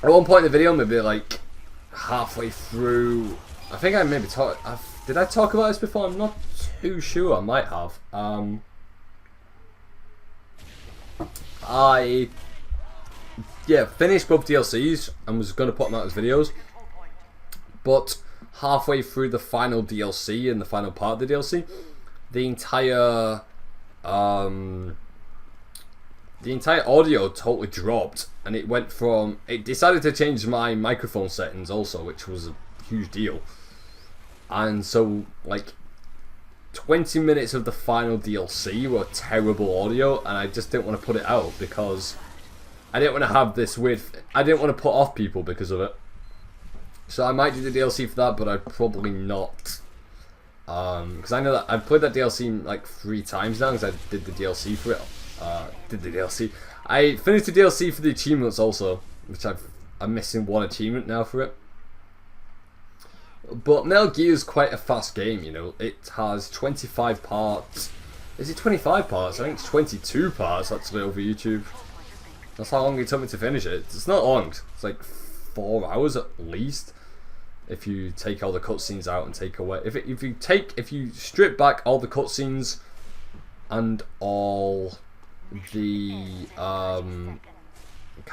At one point in the video, maybe like halfway through, I think I maybe did I talk about this before? I'm not too sure. I might have. I finished both DLCs and was going to put them out as videos, but halfway through the final DLC and the final part of the DLC, the entire audio totally dropped, and it decided to change my microphone settings also, which was a huge deal. And so like 20 minutes of the final DLC were terrible audio, and I just didn't want to put it out because I didn't want to have this I didn't want to put off people because of it. So I might do the DLC for that, but I'd probably not. Because I know that I've played that DLC like 3 times now, because I did the DLC for it. I finished the DLC for the achievements also, which I'm missing 1 achievement now for it. But Metal Gear is quite a fast game, you know. It has 25 parts. Is it 25 parts? I think it's 22 parts actually over YouTube. That's how long it took me to finish it. It's not long. It's like 4 hours at least. If you take all the cutscenes out and take away, if you strip back all the cutscenes and all the kind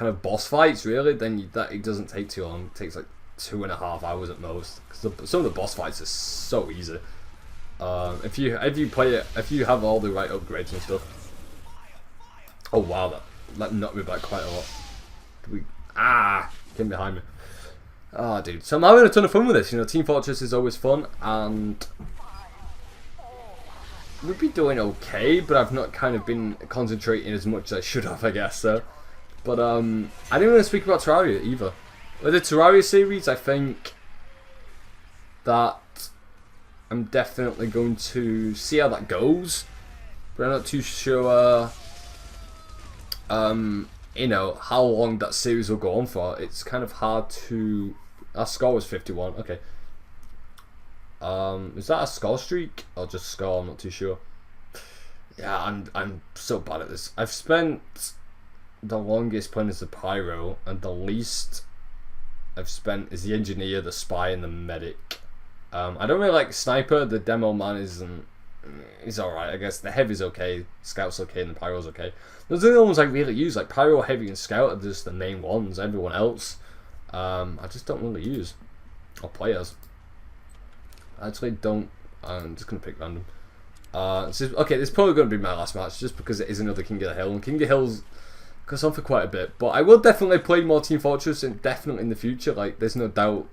of boss fights, really, then it doesn't take too long. It takes like 2.5 hours at most, because some of the boss fights are so easy. If you play it, if you have all the right upgrades and stuff. Oh wow, that knocked me back quite a lot. Came behind me. Ah, dude. So I'm having a ton of fun with this. You know, Team Fortress is always fun, and we'd be doing okay, but I've not kind of been concentrating as much as I should have, I guess. So, but I didn't want to speak about Terraria either. With the Terraria series, I think that I'm definitely going to see how that goes, but I'm not too sure. You know, how long that series will go on for. It's kind of hard to. Our score was 51. Okay. Is that a score streak or just score? I'm not too sure. Yeah, I'm so bad at this. I've spent the longest playing as the Pyro, and the least I've spent is the Engineer, the Spy, and the Medic. I don't really like Sniper. The Demo Man is alright, I guess. The Heavy's okay, Scout's okay, and the Pyro's okay. Those are the ones I really use. Like Pyro, Heavy, and Scout are just the main ones. Everyone else, I just don't really use or play as. I actually don't. I'm just gonna pick random. Okay, this is probably gonna be my last match, just because it is another King of the Hill, and King of the Hill's goes on for quite a bit. But I will definitely play more Team Fortress, and definitely in the future. Like, there's no doubt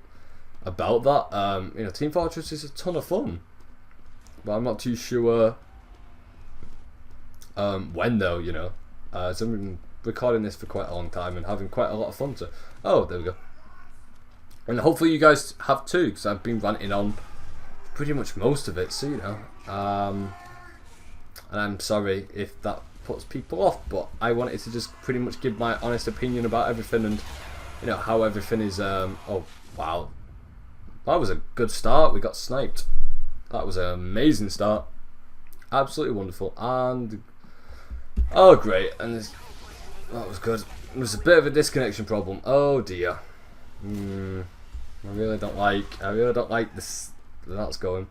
about that. You know, Team Fortress is a ton of fun, but I'm not too sure when though. You know, so I've been recording this for quite a long time and having quite a lot of fun. So, oh, there we go. And hopefully you guys have too, because I've been ranting on pretty much most of it. So you know, and I'm sorry if that puts people off, but I wanted to just pretty much give my honest opinion about everything, and you know how everything is. Oh wow, that was a good start. We got sniped. That was an amazing start. Absolutely wonderful. And oh great, and that was good. There was a bit of a disconnection problem. Oh dear. I really don't like this. That's going.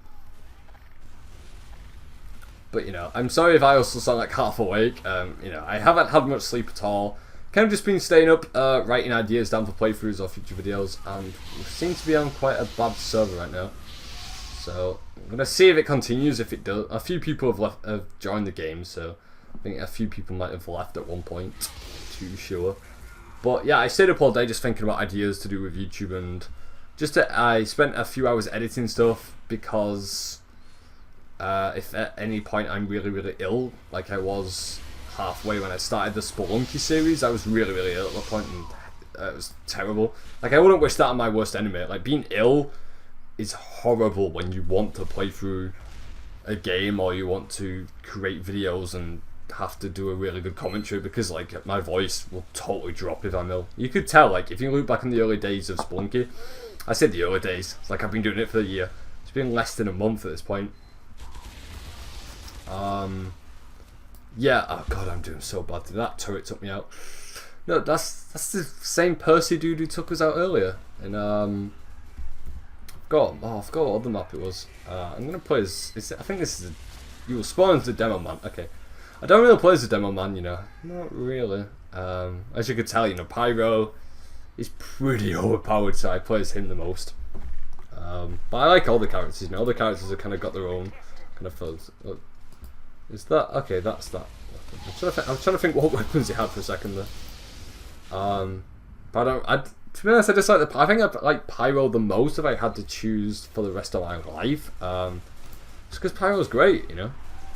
But you know, I'm sorry if I also sound like half awake. You know, I haven't had much sleep at all. Kind of just been staying up, writing ideas down for playthroughs or future videos, and we seem to be on quite a bad server right now. So I'm gonna see if it continues. If it does, a few people have joined the game, so I think a few people might have left at one point. Too sure. But yeah, I stayed up all day just thinking about ideas to do with YouTube, and I spent a few hours editing stuff because if at any point I'm really ill, like I was halfway when I started the Spelunky series, I was really ill at that point, and it was terrible. Like, I wouldn't wish that on my worst enemy. Like, being ill is horrible when you want to play through a game or you want to create videos and have to do a really good commentary, because like my voice will totally drop if I'm ill. You could tell, like, if you look back in the early days of Spelunky, I said the early days, it's like I've been doing it for a year. It's been less than a month at this point. Yeah, oh god, I'm doing so bad. That turret took me out. No, that's the same Percy dude who took us out earlier. And I forgot what other map it was. I'm gonna play as. I think this is. You will spawn as the demo man. Okay, I don't really play as the demo man, you know. Not really. As you could tell, you know, Pyro is pretty overpowered, so I play as him the most. But I like all the characters. You know, all the characters have kind of got their own kind of fuzz. Is that okay? That's that. I was trying to think what weapons he had for a second there. But to be honest, I just like I think I like Pyro the most if I had to choose for the rest of my life. Just because Pyro's great, you know.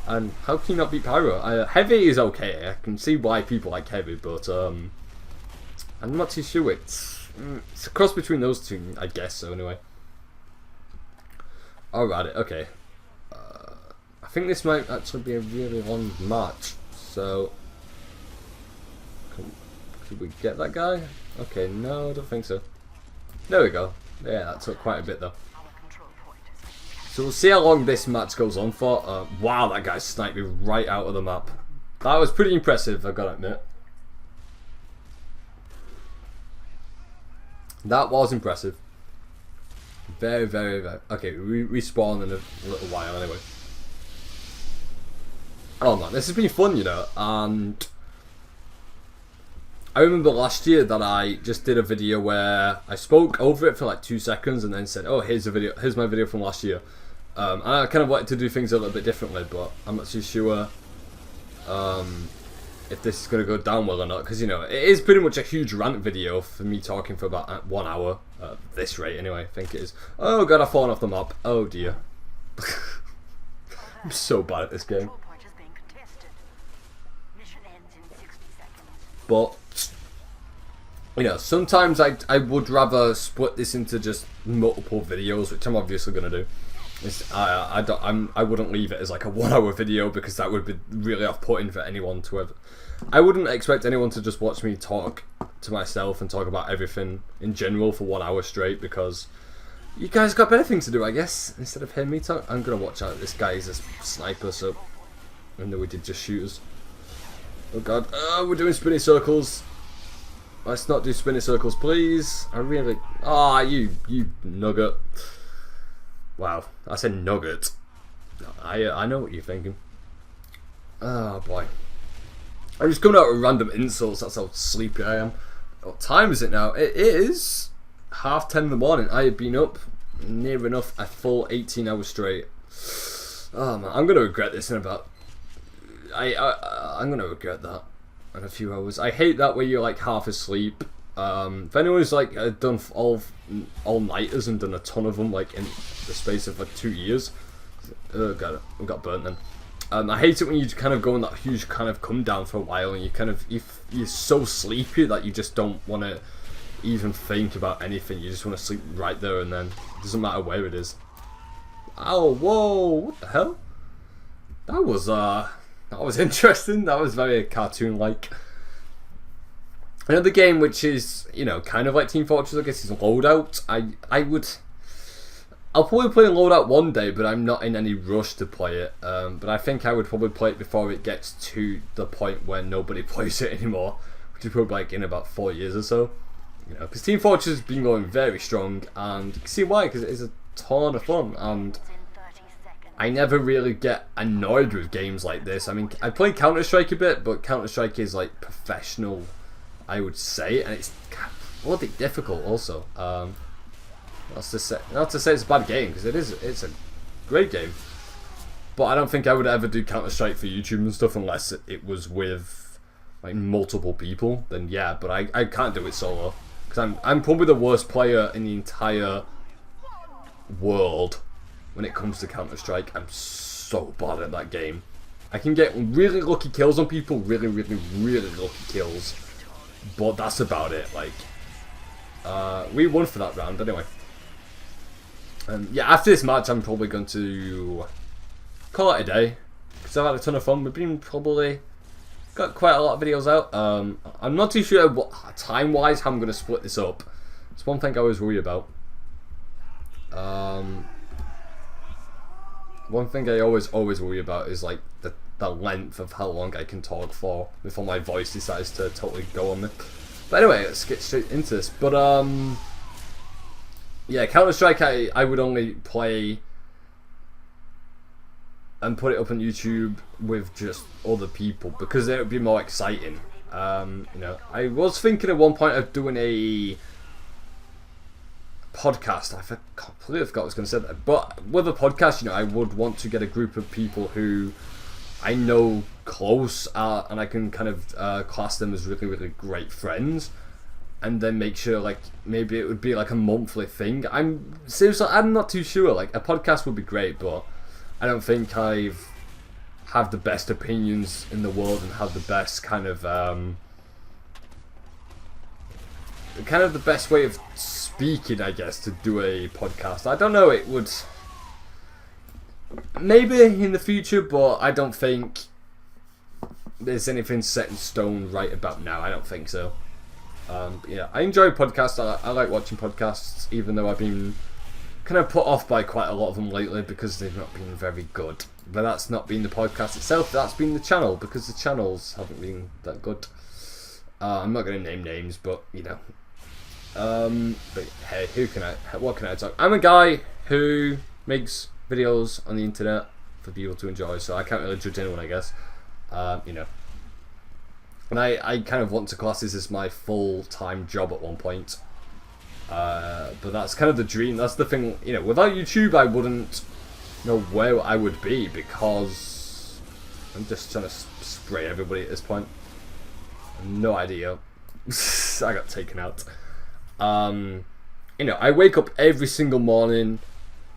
And how can you not beat Pyro? Heavy is okay. I can see why people like Heavy, but I'm not too sure. It's a cross between those two, I guess. So anyway. Alright, okay. I think this might actually be a really long match. So, could we get that guy? Okay, no, I don't think so. There we go. Yeah, that took quite a bit though. So we'll see how long this match goes on for. Wow, that guy sniped me right out of the map. That was pretty impressive, I've got to admit. That was impressive. Very, very, very. Okay, we respawn in a little while anyway. Oh man, this has been fun, you know, and I remember last year that I just did a video where I spoke over it for like 2 seconds and then said, oh, here's my video from last year. And I kind of wanted to do things a little bit differently, but I'm not too sure if this is going to go down well or not, because, you know, it is pretty much a huge rant video for me talking for about 1 hour, at this rate anyway, I think it is. Oh god, I've fallen off the map. Oh dear. I'm so bad at this game. But, you know, sometimes I would rather split this into just multiple videos, which I'm obviously going to do. I wouldn't leave it as like a 1 hour video because that would be really off-putting for anyone to ever. I wouldn't expect anyone to just watch me talk to myself and talk about everything in general for 1 hour straight, because you guys got better things to do, I guess, instead of hearing me talk. I'm going to watch out. This guy is a sniper, so I know we did just shoot us. Oh god, we're doing spinny circles. Let's not do spinny circles, please. I really... Ah, you nugget. Wow, I said nugget. I know what you're thinking. Oh boy. I'm just coming out with random insults, that's how sleepy I am. What time is it now? It is 10:30 in the morning. I have been up near enough a full 18 hours straight. Oh man, I'm going to regret this in about... I'm going to regret that in a few hours. I hate that where you're like half asleep. If anyone's like done all-nighters and done a ton of them like in the space of like 2 years, oh god, we got burnt then. I hate it when you kind of go on that huge kind of come down for a while and you kind of you're so sleepy that you just don't want to even think about anything. You just want to sleep right there and then. It doesn't matter where it is. Oh, whoa! What the hell? That was interesting. That was very cartoon-like. Another game which is, you know, kind of like Team Fortress, I guess, is Loadout. I'll probably play Loadout one day, but I'm not in any rush to play it. But I think I would probably play it before it gets to the point where nobody plays it anymore, which is probably like in about 4 years or so. You know, because Team Fortress has been going very strong, and you can see why, because it is a ton of fun, and I never really get annoyed with games like this. I mean, I play Counter-Strike a bit, but Counter-Strike is like professional, I would say, and it's bloody difficult also. Not to say it's a bad game, because it's a great game. But I don't think I would ever do Counter-Strike for YouTube and stuff unless it was with like multiple people. Then yeah, but I can't do it solo, because I'm probably the worst player in the entire world when it comes to Counter-Strike. I'm so bad at that game. I can get really lucky kills on people, really, really, really lucky kills, but that's about it. Like, we won for that round anyway. Yeah, after this match, I'm probably going to call it a day, because I've had a ton of fun. We've been probably got quite a lot of videos out. I'm not too sure what time-wise how I'm going to split this up. It's one thing I always worry about. One thing I always worry about is like the length of how long I can talk for before my voice decides to totally go on me. But anyway, let's get straight into this. But yeah, Counter-Strike I would only play and put it up on YouTube with just other people because it would be more exciting. You know, I was thinking at one point of doing a podcast. I completely forgot what I was going to say that. But with a podcast, you know, I would want to get a group of people who I know close and I can kind of class them as really, really great friends. And then make sure, like, maybe it would be like a monthly thing. I'm not too sure. Like, a podcast would be great, but I don't think have the best opinions in the world and have the best kind of the best way of speaking, I guess, to do a podcast. I don't know. It would maybe in the future, but I don't think there's anything set in stone right about now. I don't think so. Yeah, I enjoy podcasts. I like watching podcasts, even though I've been kind of put off by quite a lot of them lately because they've not been very good. But that's not been the podcast itself, that's been the channel, because the channels haven't been that good. I'm not going to name names, but, you know. But hey, what can I talk? I'm a guy who makes videos on the internet for people to enjoy, so I can't really judge anyone, I guess. You know. And I kind of want to class this as my full-time job at one point. But that's kind of the dream. That's the thing, you know, without YouTube I wouldn't know where I would be because I'm just trying to spray everybody at this point. No idea. I got taken out. You know, I wake up every single morning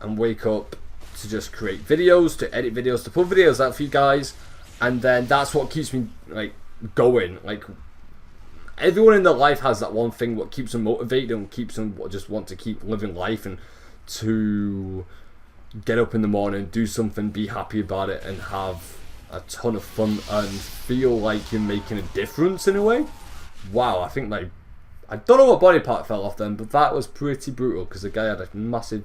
and wake up to just create videos, to edit videos, to put videos out for you guys. And then that's what keeps me, like, going. Like, everyone in their life has that one thing what keeps them motivated and keeps them just want to keep living life and to get up in the morning, do something, be happy about it, and have a ton of fun and feel like you're making a difference in a way. Wow, I think I don't know what body part fell off then, but that was pretty brutal because the guy had a massive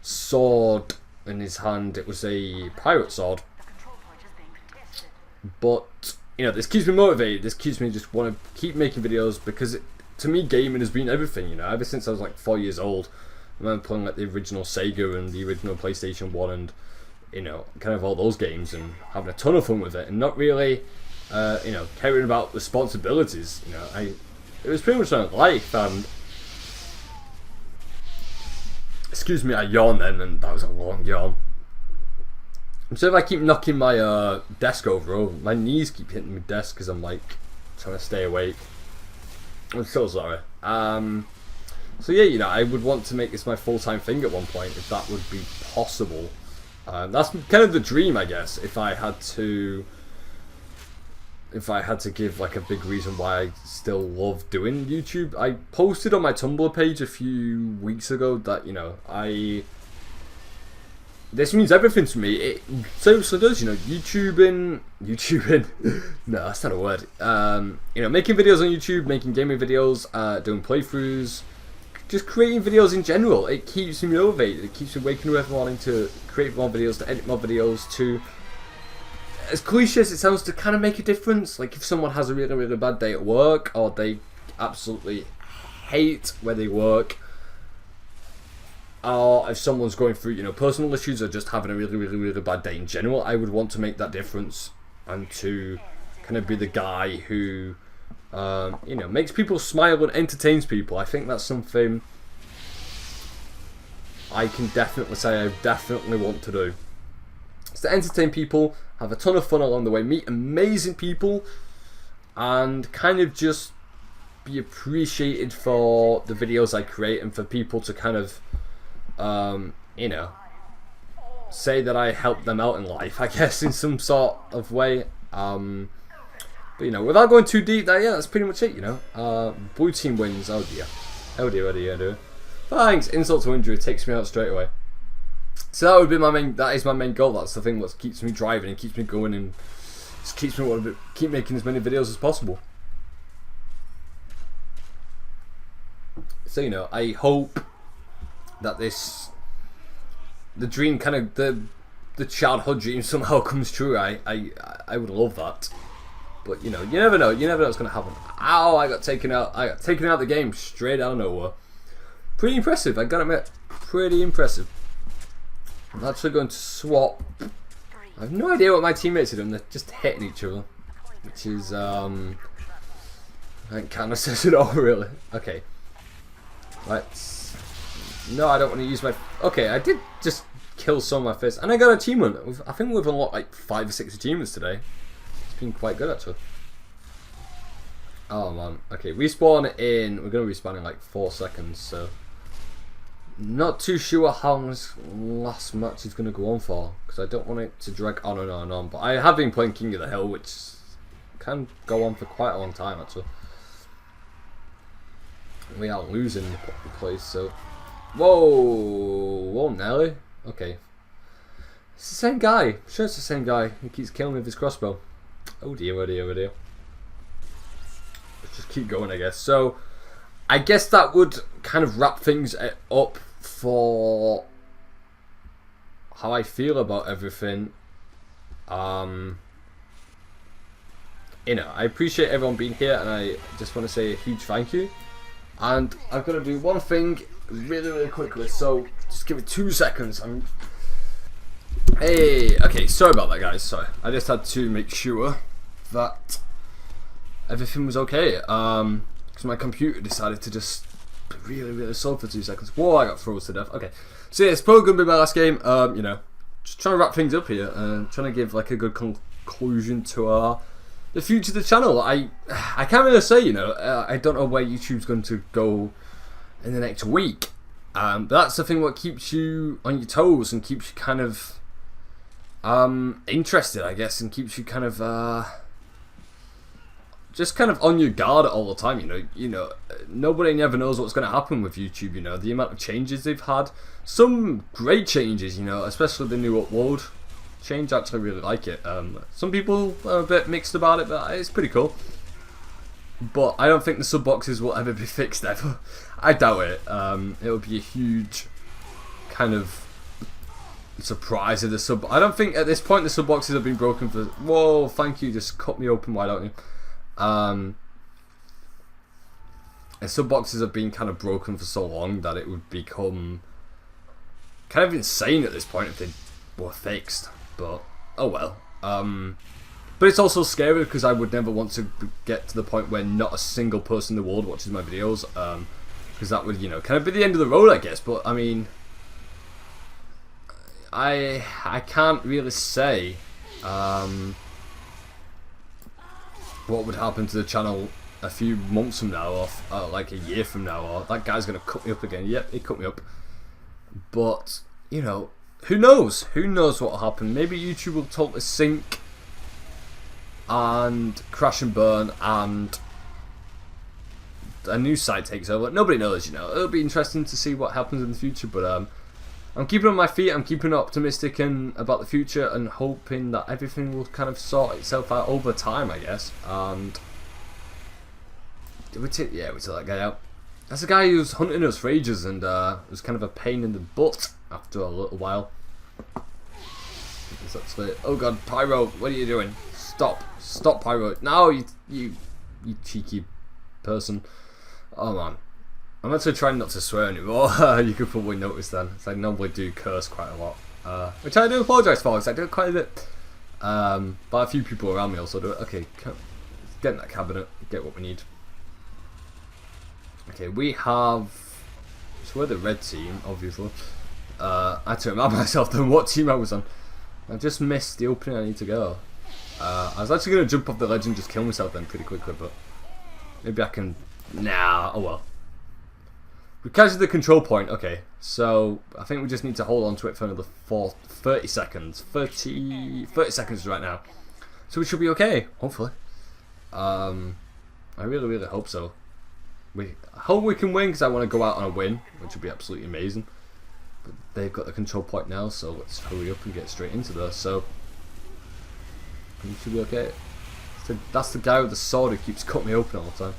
sword in his hand. It was a pirate sword. But, you know, this keeps me motivated. This keeps me just want to keep making videos because, to me, gaming has been everything, you know. Ever since I was, like, 4 years old, I remember playing, like, the original Sega and the original PlayStation 1 and, you know, kind of all those games and having a ton of fun with it and not really, you know, caring about responsibilities, you know. It was pretty much like life, and excuse me, I yawned then, and that was a long yawn. So if I keep knocking my desk over, my knees keep hitting my desk because I'm like trying to stay awake. I'm so sorry. So yeah, you know, I would want to make this my full-time thing at one point if that would be possible. That's kind of the dream, I guess. If I had to give like a big reason why I still love doing YouTube, I posted on my Tumblr page a few weeks ago that, you know, this means everything to me. It seriously does, you know, YouTubing, no, that's not a word. You know, making videos on YouTube, making gaming videos, doing playthroughs, just creating videos in general. It keeps me motivated. It keeps me waking up every morning to create more videos, to edit more videos, to, as cliche as it sounds, to kind of make a difference. Like if someone has a really, really bad day at work, or they absolutely hate where they work, or if someone's going through, you know, personal issues or just having a really, really, really bad day in general, I would want to make that difference and to kind of be the guy who, you know, makes people smile and entertains people. I think that's something I can definitely say I definitely want to do. It's to entertain people, have a ton of fun along the way, meet amazing people, and kind of just be appreciated for the videos I create and for people to kind of, you know, say that I helped them out in life, I guess, in some sort of way. But, you know, without going too deep, yeah, that's pretty much it, you know. Blue team wins. Oh dear. Oh dear, oh dear, oh dear. Thanks. Insult to injury takes me out straight away. So that would be that is my main goal. That's the thing that keeps me driving and keeps me going and just keeps me wanting to keep making as many videos as possible. So, you know, I hope that the dream kind of, the the childhood dream somehow comes true, I would love that. But you know, you never know. You never know what's going to happen. Ow! I got taken out. I got taken out of the game straight out of nowhere. Pretty impressive. I gotta admit, pretty impressive. I'm actually going to swap. I have no idea what my teammates are doing. They're just hitting each other, which is I think kind of says it all, really. Okay. Let's. No, I don't want to use my. Okay, I did just kill some of my fists, and I got an achievement. I think we've unlocked like 5 or 6 achievements today. It's been quite good actually. Oh man. Okay, respawn in. We're gonna respawn in like 4 seconds, so not too sure how long this last match is gonna go on for, because I don't want it to drag on and on and on. But I have been playing King of the Hill, which can go on for quite a long time actually. We are losing the place, so. Whoa, Nelly. Okay. It's the same guy. I'm sure it's the same guy. He keeps killing me with his crossbow. Oh dear, oh dear, oh dear. Let's just keep going, I guess. So, I guess that would kind of wrap things up for how I feel about everything. You know, I appreciate everyone being here, and I just want to say a huge thank you. And I'm going to do one thing really, really quickly, so just give it 2 seconds. Hey, okay, sorry about that, guys. Sorry, I just had to make sure that everything was okay. Because my computer decided to just be really, really slow for 2 seconds. Whoa, I got froze to death. Okay, so yeah, it's probably going to be my last game. You know, just trying to wrap things up here and trying to give like a good conclusion to the future of the channel. I can't really say, you know, I don't know where YouTube's going to go in the next week. But that's the thing what keeps you on your toes and keeps you kind of interested, I guess, and keeps you kind of just kind of on your guard all the time. You know, nobody never knows what's going to happen with YouTube. You know, the amount of changes they've had, some great changes. You know, especially the new upload change. I actually really like it. Some people are a bit mixed about it, but it's pretty cool. But I don't think the sub boxes will ever be fixed ever. I doubt it. It would be a huge kind of surprise if the sub. I don't think at this point the sub boxes have been broken for. Whoa! Thank you. Just cut me open. Why don't you? The sub boxes have been kind of broken for so long that it would become kind of insane at this point if they were fixed. But oh well. But it's also scary because I would never want to get to the point where not a single person in the world watches my videos. Because that would, you know, kind of be the end of the road, I guess. But I mean, I can't really say what would happen to the channel a few months from now, or like a year from now, or that guy's gonna cut me up again. Yep, he cut me up. But you know, who knows? Who knows what will happen? Maybe YouTube will totally sink and crash and burn, and a new site takes over. Nobody knows, you know. It'll be interesting to see what happens in the future, but I'm keeping on my feet. I'm keeping optimistic about the future and hoping that everything will kind of sort itself out over time, I guess. And did we take that guy out? That's a guy who was hunting us for ages, and it was kind of a pain in the butt after a little while. It's actually, oh god, Pyro, what are you doing? Stop, Pyro! No, you cheeky person. Oh man, I'm actually trying not to swear anymore. You could probably notice then. I normally do curse quite a lot, which I do apologise for, because I do it quite a bit. But a few people around me also do it. Okay, get in that cabinet, get what we need. Okay, we have. So we're the red team, obviously. I had to remind myself then what team I was on. I just missed the opening I need to go. I was actually going to jump off the ledge and just kill myself then pretty quickly, but maybe I can. Nah, oh well. We captured the control point. Okay, so I think we just need to hold on to it for another 30 seconds. 30 seconds right now. So we should be okay, hopefully. I really, really hope so. I hope we can win, because I want to go out on a win, which would be absolutely amazing. But they've got the control point now, so let's hurry up and get straight into this. So we should be okay. So that's the guy with the sword who keeps cutting me open all the time.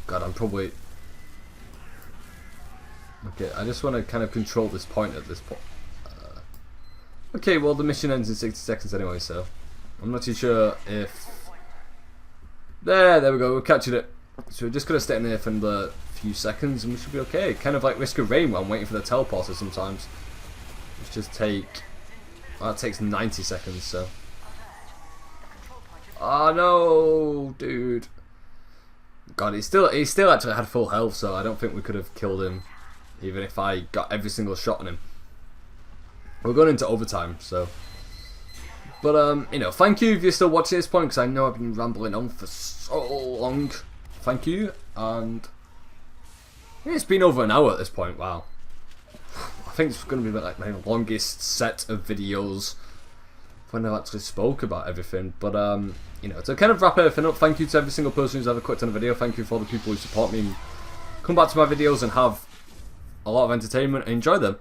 God, I'm probably. Okay, I just want to kind of control this point at this point. Okay, well the mission ends in 60 seconds anyway, so I'm not too sure if... There we go, we're catching it. So we're just going to stay in there for another few seconds and we should be okay. Kind of like Risk of Rain when I'm waiting for the teleporter sometimes. Let's just take... Well, that takes 90 seconds, so... Oh no, dude. God, he still actually had full health, so I don't think we could have killed him even if I got every single shot on him. We're going into overtime, so... But, you know, thank you if you're still watching this point, because I know I've been rambling on for so long. Thank you, and... Yeah, it's been over an hour at this point, wow. I think it's going to be like my longest set of videos when I've actually spoke about everything. But, you know, to kind of wrap everything up, thank you to every single person who's ever clicked on a video. Thank you for all the people who support me and come back to my videos and have a lot of entertainment and enjoy them.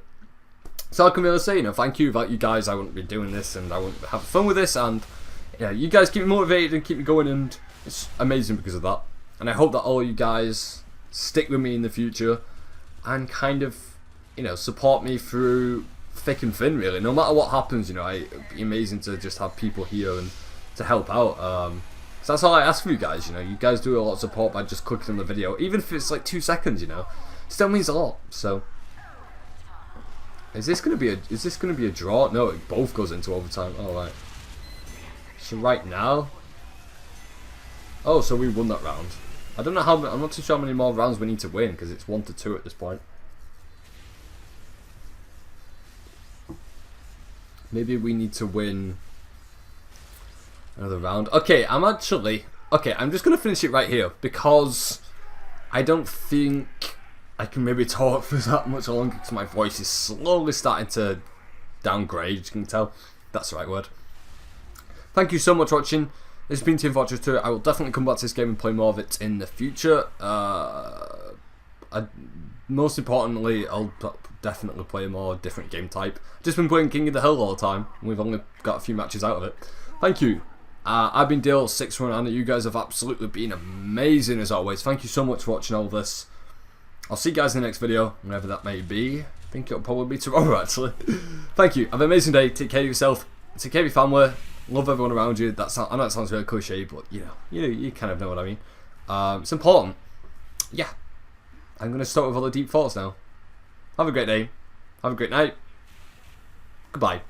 So I can really say, you know, thank you. Without you guys, I wouldn't be doing this and I wouldn't have fun with this. And, you know, you guys keep me motivated and keep me going, and it's amazing because of that. And I hope that all you guys stick with me in the future and kind of, you know, support me through thick and thin, really. No matter what happens, you know, it'd be amazing to just have people here and to help out. So that's all I ask for you guys, you know. You guys do a lot of support by just clicking on the video, even if it's like 2 seconds, you know. Still means a lot. So is this gonna be a draw? No, it both goes into overtime. Alright. So right now, oh, so we won that round. I don't know how. I'm not too sure how many more rounds we need to win because it's 1-2 at this point. Maybe we need to win another round. Okay, I'm just gonna finish it right here because I don't think I can maybe talk for that much longer because my voice is slowly starting to downgrade. You can tell. That's the right word. Thank you so much for watching. This has been Team Fortress 2. I will definitely come back to this game and play more of it in the future. Most importantly, I'll definitely play a more different game type. Just been playing King of the Hill all the time, and we've only got a few matches out of it. Thank you. I've been Dale 619. You guys have absolutely been amazing as always. Thank you so much for watching all this. I'll see you guys in the next video, whenever that may be. I think it'll probably be tomorrow, actually. Thank you. Have an amazing day. Take care of yourself. Take care of your family. Love everyone around you. I know it sounds really cliche, but you kind of know what I mean. It's important. Yeah. I'm going to start with all the deep thoughts now. Have a great day. Have a great night. Goodbye.